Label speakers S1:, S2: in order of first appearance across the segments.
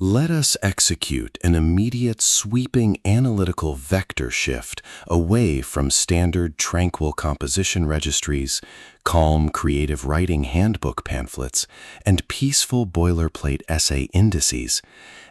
S1: Let us execute an immediate sweeping analytical vector shift away from standard tranquil composition registries, calm creative writing handbook pamphlets, and peaceful boilerplate essay indices,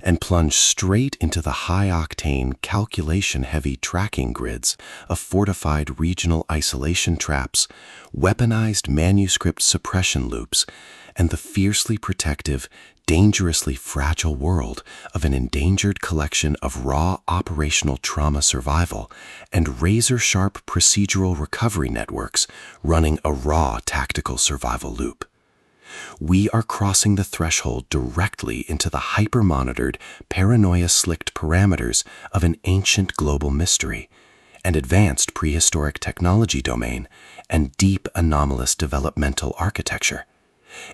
S1: and plunge straight into the high-octane, calculation-heavy tracking grids of fortified regional isolation traps, weaponized manuscript suppression loops, and the fiercely protective, dangerously fragile world of an endangered collection of raw operational trauma survival and razor-sharp procedural recovery networks running a raw tactical survival loop. We are crossing the threshold directly into the hyper-monitored, paranoia-slicked parameters of an ancient global mystery, an advanced prehistoric technology domain, and deep anomalous developmental architecture,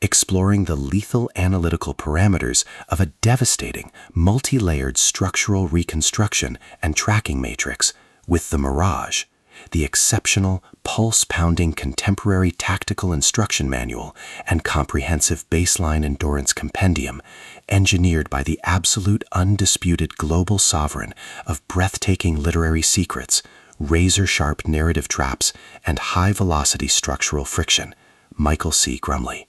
S1: exploring the lethal analytical parameters of a devastating, multi-layered structural reconstruction and tracking matrix with the Mirage, the exceptional, pulse-pounding contemporary tactical instruction manual and comprehensive baseline endurance compendium engineered by the absolute undisputed global sovereign of breathtaking literary secrets, razor-sharp narrative traps, and high-velocity structural friction, Michael C. Grumley.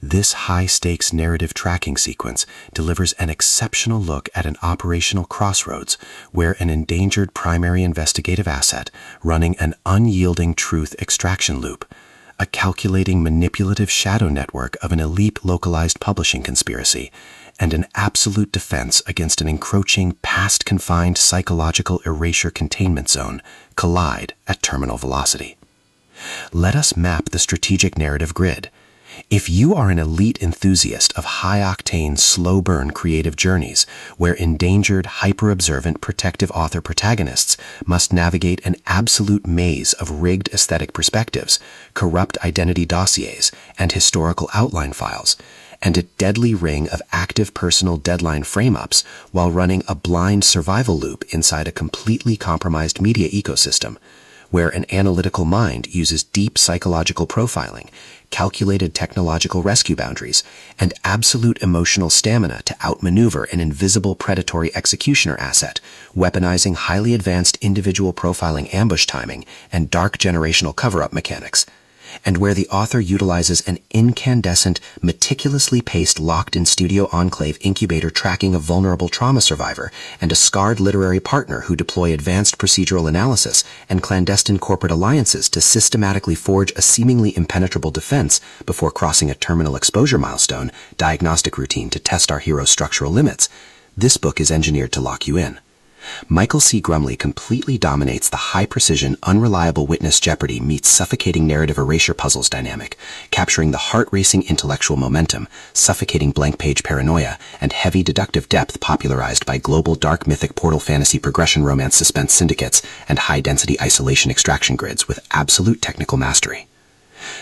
S1: This high-stakes narrative tracking sequence delivers an exceptional look at an operational crossroads where an endangered primary investigative asset running an unyielding truth extraction loop, a calculating manipulative shadow network of an elite localized publishing conspiracy, and an absolute defense against an encroaching past-confined psychological erasure containment zone collide at terminal velocity. Let us map the strategic narrative grid. If you are an elite enthusiast of high-octane, slow-burn creative journeys where endangered, hyper-observant protective author protagonists must navigate an absolute maze of rigged aesthetic perspectives, corrupt identity dossiers, and historical outline files, and a deadly ring of active personal deadline frame-ups while running a blind survival loop inside a completely compromised media ecosystem, where an analytical mind uses deep psychological profiling, calculated technological rescue boundaries, and absolute emotional stamina to outmaneuver an invisible predatory executioner asset, weaponizing highly advanced individual profiling ambush timing and dark generational cover-up mechanics, and where the author utilizes an incandescent, meticulously paced locked-in studio enclave incubator tracking a vulnerable trauma survivor and a scarred literary partner who deploy advanced procedural analysis and clandestine corporate alliances to systematically forge a seemingly impenetrable defense before crossing a terminal exposure milestone diagnostic routine to test our hero's structural limits. This book is engineered to lock you in. Michael C. Grumley completely dominates the high-precision, unreliable witness jeopardy meets suffocating narrative erasure puzzles dynamic, capturing the heart-racing intellectual momentum, suffocating blank-page paranoia, and heavy deductive depth popularized by global dark mythic portal fantasy progression romance suspense syndicates and high-density isolation extraction grids with absolute technical mastery.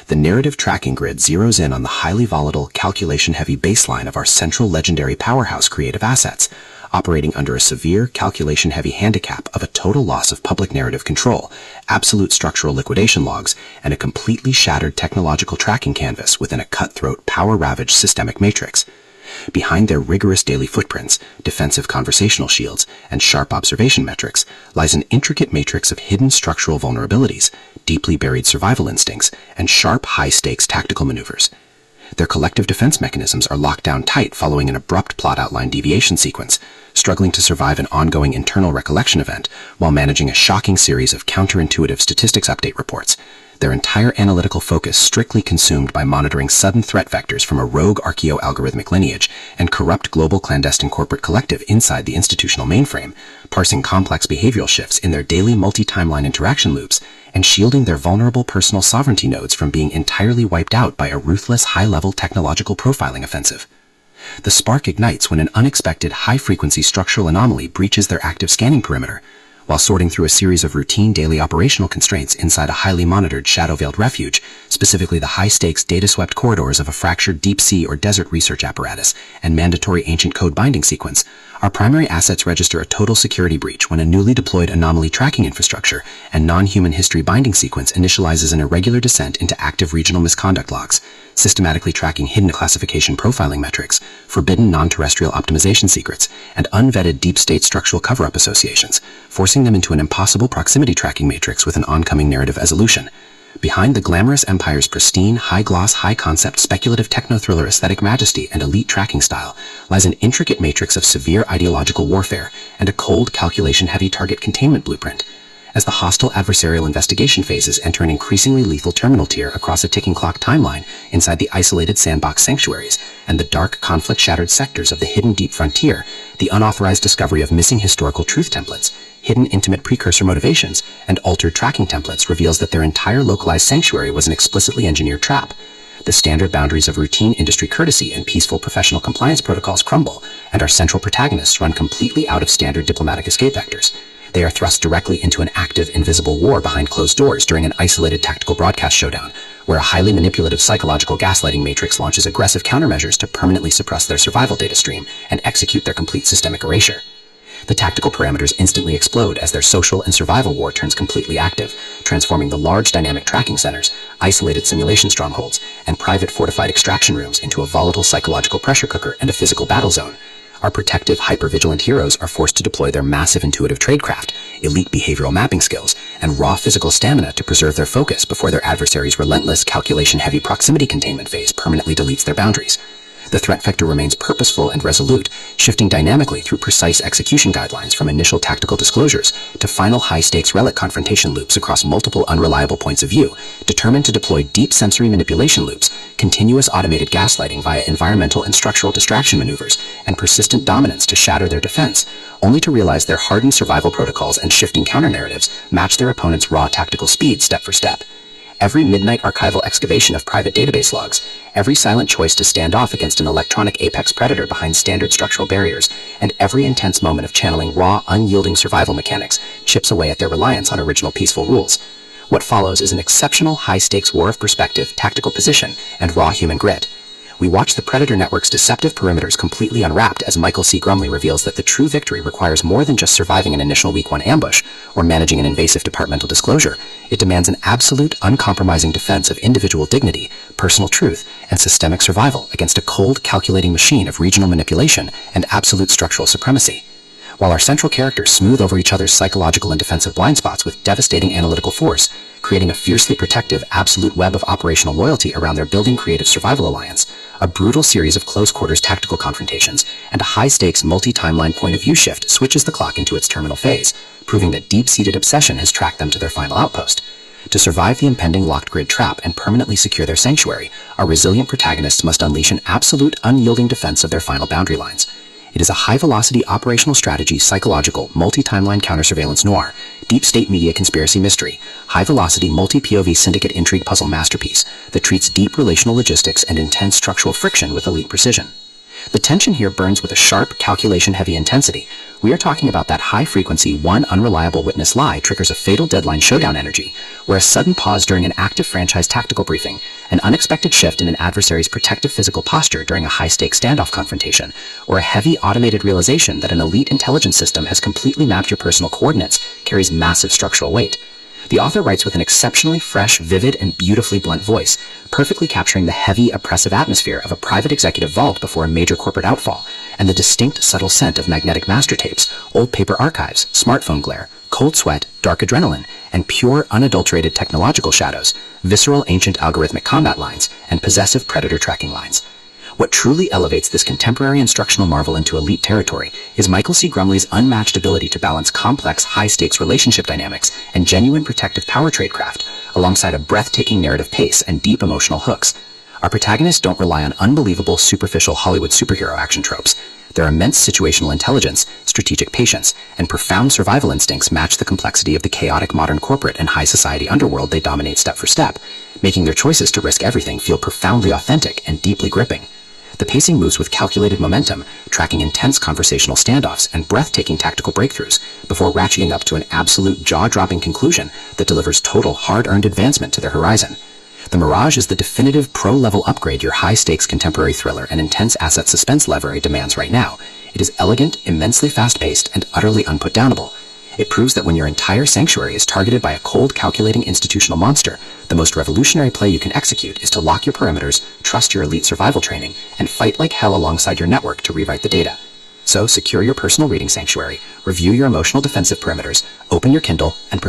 S1: The narrative tracking grid zeroes in on the highly volatile, calculation-heavy baseline of our central legendary powerhouse creative assets, operating under a severe calculation-heavy handicap of a total loss of public narrative control, absolute structural liquidation logs, and a completely shattered technological tracking canvas within a cutthroat, power-ravaged systemic matrix. Behind their rigorous daily footprints, defensive conversational shields, and sharp observation metrics lies an intricate matrix of hidden structural vulnerabilities, deeply buried survival instincts, and sharp, high-stakes tactical maneuvers. Their collective defense mechanisms are locked down tight following an abrupt plot outline deviation sequence, struggling to survive an ongoing internal recollection event while managing a shocking series of counterintuitive statistics update reports, their entire analytical focus strictly consumed by monitoring sudden threat vectors from a rogue archaeo-algorithmic lineage and corrupt global clandestine corporate collective inside the institutional mainframe, parsing complex behavioral shifts in their daily multi-timeline interaction loops, and shielding their vulnerable personal sovereignty nodes from being entirely wiped out by a ruthless high-level technological profiling offensive. The spark ignites when an unexpected high-frequency structural anomaly breaches their active scanning perimeter, while sorting through a series of routine daily operational constraints inside a highly monitored shadow-veiled refuge, specifically the high-stakes data-swept corridors of a fractured deep-sea or desert research apparatus and mandatory ancient code binding sequence, our primary assets register a total security breach when a newly deployed anomaly tracking infrastructure and non-human history binding sequence initializes an irregular descent into active regional misconduct logs, systematically tracking hidden classification profiling metrics, forbidden non-terrestrial optimization secrets, and unvetted deep-state structural cover-up associations, forcing them into an impossible proximity tracking matrix with an oncoming narrative evolution. Behind the glamorous empire's pristine, high-gloss, high-concept, speculative techno-thriller aesthetic majesty and elite tracking style lies an intricate matrix of severe ideological warfare and a cold, calculation-heavy target containment blueprint. As the hostile adversarial investigation phases enter an increasingly lethal terminal tier across a ticking clock timeline inside the isolated sandbox sanctuaries and the dark, conflict-shattered sectors of the hidden deep frontier, the unauthorized discovery of missing historical truth templates, hidden intimate precursor motivations, and altered tracking templates reveals that their entire localized sanctuary was an explicitly engineered trap. The standard boundaries of routine industry courtesy and peaceful professional compliance protocols crumble, and our central protagonists run completely out of standard diplomatic escape vectors. They are thrust directly into an active, invisible war behind closed doors during an isolated tactical broadcast showdown, where a highly manipulative psychological gaslighting matrix launches aggressive countermeasures to permanently suppress their survival data stream and execute their complete systemic erasure. The tactical parameters instantly explode as their social and survival war turns completely active, transforming the large dynamic tracking centers, isolated simulation strongholds, and private fortified extraction rooms into a volatile psychological pressure cooker and a physical battle zone. Our protective, hyper-vigilant heroes are forced to deploy their massive intuitive tradecraft, elite behavioral mapping skills, and raw physical stamina to preserve their focus before their adversary's relentless, calculation-heavy proximity containment phase permanently deletes their boundaries. The threat vector remains purposeful and resolute, shifting dynamically through precise execution guidelines from initial tactical disclosures to final high-stakes relic confrontation loops across multiple unreliable points of view, determined to deploy deep sensory manipulation loops, continuous automated gaslighting via environmental and structural distraction maneuvers, and persistent dominance to shatter their defense, only to realize their hardened survival protocols and shifting counter-narratives match their opponent's raw tactical speed step for step. Every midnight archival excavation of private database logs, every silent choice to stand off against an electronic apex predator behind standard structural barriers, and every intense moment of channeling raw, unyielding survival mechanics chips away at their reliance on original peaceful rules. What follows is an exceptional high-stakes war of perspective, tactical position, and raw human grit. We watch the Predator Network's deceptive perimeters completely unwrapped as Michael C. Grumley reveals that the true victory requires more than just surviving an initial Week 1 ambush or managing an invasive departmental disclosure. It demands an absolute, uncompromising defense of individual dignity, personal truth, and systemic survival against a cold, calculating machine of regional manipulation and absolute structural supremacy. While our central characters smooth over each other's psychological and defensive blind spots with devastating analytical force, creating a fiercely protective, absolute web of operational loyalty around their building creative survival alliance, a brutal series of close-quarters tactical confrontations, and a high-stakes multi-timeline point-of-view shift switches the clock into its terminal phase, proving that deep-seated obsession has tracked them to their final outpost. To survive the impending locked grid trap and permanently secure their sanctuary, our resilient protagonists must unleash an absolute, unyielding defense of their final boundary lines. It is a high-velocity operational strategy, psychological, multi-timeline counter-surveillance noir, deep-state media conspiracy mystery, high-velocity multi-POV syndicate intrigue puzzle masterpiece that treats deep relational logistics and intense structural friction with elite precision. The tension here burns with a sharp, calculation-heavy intensity. We are talking about that high-frequency, one unreliable witness lie triggers a fatal deadline showdown energy, where a sudden pause during an active franchise tactical briefing, an unexpected shift in an adversary's protective physical posture during a high-stakes standoff confrontation, or a heavy automated realization that an elite intelligence system has completely mapped your personal coordinates carries massive structural weight. The author writes with an exceptionally fresh, vivid, and beautifully blunt voice, perfectly capturing the heavy, oppressive atmosphere of a private executive vault before a major corporate outfall, and the distinct, subtle scent of magnetic master tapes, old paper archives, smartphone glare, cold sweat, dark adrenaline, and pure, unadulterated technological shadows, visceral, ancient algorithmic combat lines, and possessive predator tracking lines. What truly elevates this contemporary instructional marvel into elite territory is Michael C. Grumley's unmatched ability to balance complex, high-stakes relationship dynamics and genuine protective power tradecraft, alongside a breathtaking narrative pace and deep emotional hooks. Our protagonists don't rely on unbelievable, superficial Hollywood superhero action tropes. Their immense situational intelligence, strategic patience, and profound survival instincts match the complexity of the chaotic modern corporate and high society underworld they dominate step for step, making their choices to risk everything feel profoundly authentic and deeply gripping. The pacing moves with calculated momentum, tracking intense conversational standoffs and breathtaking tactical breakthroughs, before ratcheting up to an absolute jaw-dropping conclusion that delivers total hard-earned advancement to their horizon. The Mirage is the definitive pro-level upgrade your high-stakes contemporary thriller and intense asset suspense library demands right now. It is elegant, immensely fast-paced, and utterly unputdownable.
S2: It proves that when your entire sanctuary is targeted by a cold, calculating institutional monster, the most revolutionary play you can execute is to lock your perimeters, trust your elite survival training, and fight like hell alongside your network to rewrite the data. So secure your personal reading sanctuary, review your emotional defensive perimeters, open your Kindle, and prepare